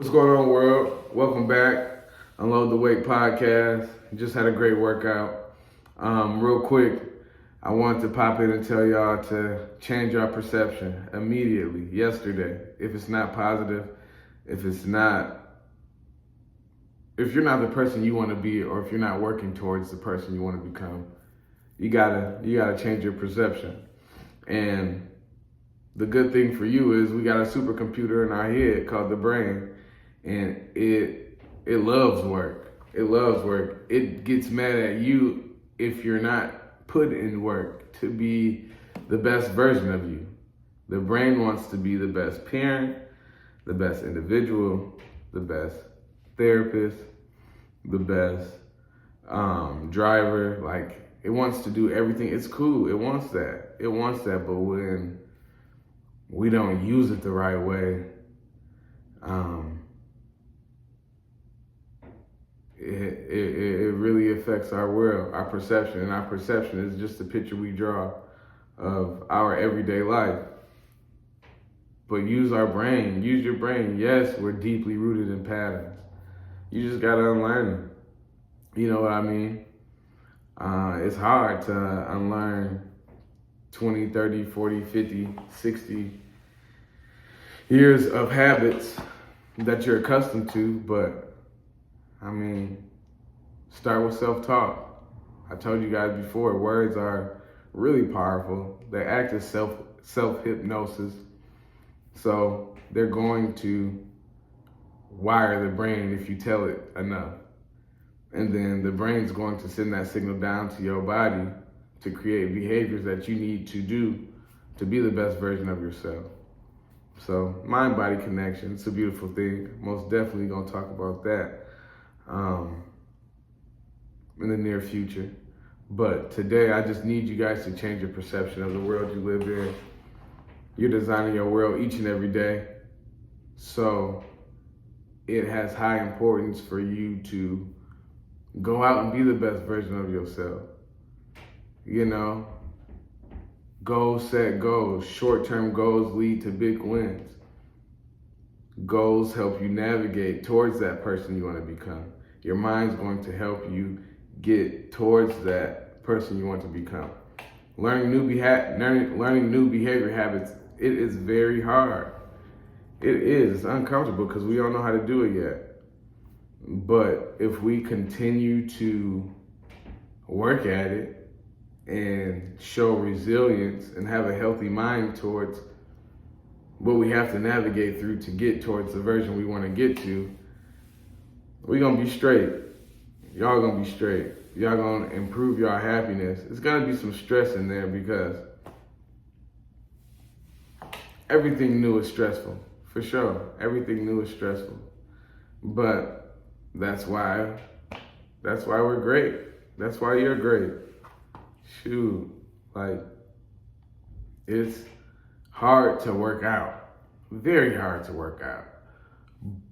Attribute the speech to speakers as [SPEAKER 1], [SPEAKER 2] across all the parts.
[SPEAKER 1] What's going on, world? Welcome back. Unload the Weight podcast. Just had a great workout. Real quick, I wanted to pop in and tell y'all to change your perception immediately, yesterday. If it's not positive, if you're not the person you want to be, or if you're not working towards the person you want to become, you gotta change your perception. And the good thing for you is we got a supercomputer in our head called the brain, and it loves work. It loves work. It gets mad at you if you're not put in work to be the best version of you. The brain wants to be the best parent, the best individual, the best therapist, the best driver. Like, it wants to do everything. It's cool. It wants that. It wants that. But when we don't use it the right way, it really affects our world, our perception. And our perception is just a picture we draw of our everyday life. But use our brain. Use your brain. Yes, we're deeply rooted in patterns. You just got to unlearn them. You know what I mean? It's hard to unlearn 20, 30, 40, 50, 60 years of habits that you're accustomed to, but I mean, start with self-talk. I told you guys before, words are really powerful. They act as self-hypnosis. So they're going to wire the brain if you tell it enough. And then the brain's going to send that signal down to your body to create behaviors that you need to do to be the best version of yourself. So mind-body connection, it's a beautiful thing. Most definitely gonna talk about that in the near future. But today, I just need you guys to change your perception of the world you live in. You're designing your world each and every day. So it has high importance for you to go out and be the best version of yourself. You know, goals, set goals. Short-term goals lead to big wins. Goals help you navigate towards that person you want to become. Your mind's going to help you get towards that person you want to become. Learning new behavior habits, it is very hard. It is. It's uncomfortable because we don't know how to do it yet. But if we continue to work at it and show resilience and have a healthy mind towards what we have to navigate through to get towards the version we want to get to, we're going to be straight. Y'all going to be straight. Y'all going to improve your happiness. It's going to be some stress in there because everything new is stressful, for sure. Everything new is stressful. But that's why we're great. That's why you're great. Shoot, like, it's hard to work out, very hard to work out,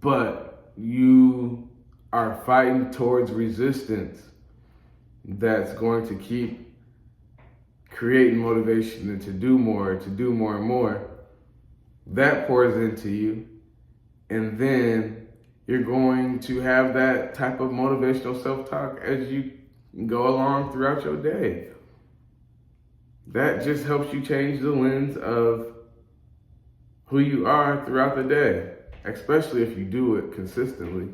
[SPEAKER 1] but you are fighting towards resistance that's going to keep creating motivation and to do more and more. That pours into you, and then you're going to have that type of motivational self-talk as you go along throughout your day. That just helps you change the lens of who you are throughout the day, especially if you do it consistently.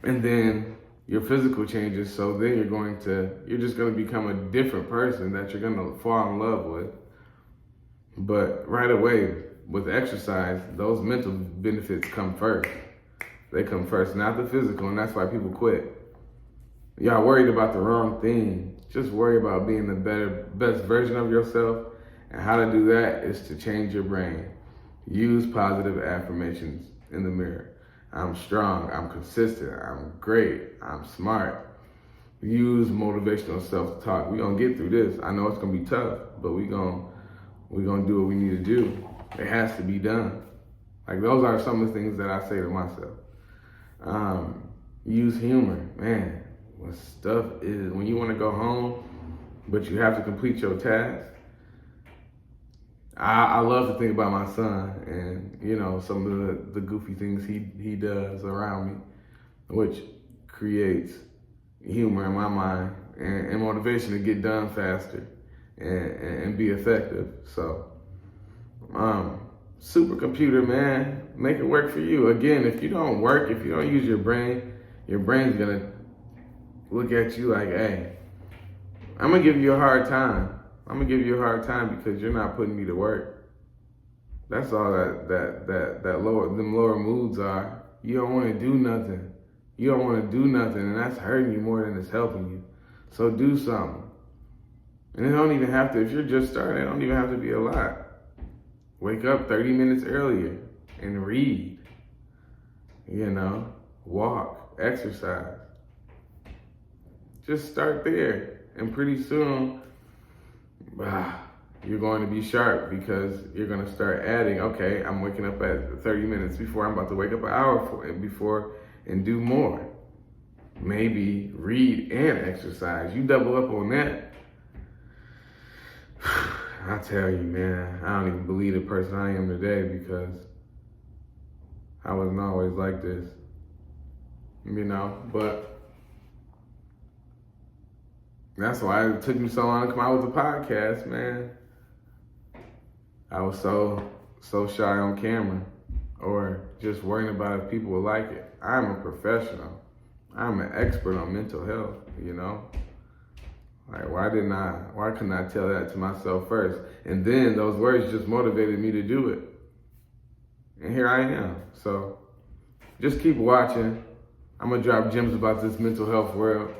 [SPEAKER 1] And then your physical changes, so then you're just going to become a different person that you're going to fall in love with. But right away, with exercise, those mental benefits come first. They come first, not the physical, and that's why people quit. Y'all worried about the wrong thing. Just worry about being the best version of yourself, and how to do that is to change your brain. Use positive affirmations in the mirror. I'm strong, I'm consistent, I'm great, I'm smart. Use motivational self-talk. We're gonna get through this. I know it's gonna be tough, but we're gonna do what we need to do. It has to be done. Like, those are some of the things that I say to myself. Use humor, man. When you want to go home, but you have to complete your task, I love to think about my son and, you know, some of the goofy things he does around me, which creates humor in my mind and motivation to get done faster and be effective. So, supercomputer, man, make it work for you. Again, if you don't work, if you don't use your brain's gonna look at you like, hey, I'm gonna give you a hard time. I'm gonna give you a hard time because you're not putting me to work. That's all that lower moods are. You don't want to do nothing. You don't want to do nothing, and that's hurting you more than it's helping you. So do something. And it don't even have to. If you're just starting, it don't even have to be a lot. Wake up 30 minutes earlier and read. You know, walk, exercise. Just start there, and pretty soon, you're going to be sharp because you're going to start adding, okay, I'm waking up at 30 minutes before, I'm about to wake up an hour before and do more. Maybe read and exercise. You double up on that. I tell you, man, I don't even believe the person I am today because I wasn't always like this, you know, but that's why it took me so long to come out with a podcast, man. I was so shy on camera or just worrying about if people would like it. I'm a professional. I'm an expert on mental health, you know? Like, why couldn't I tell that to myself first? And then those words just motivated me to do it. And here I am. So just keep watching. I'm gonna drop gems about this mental health world.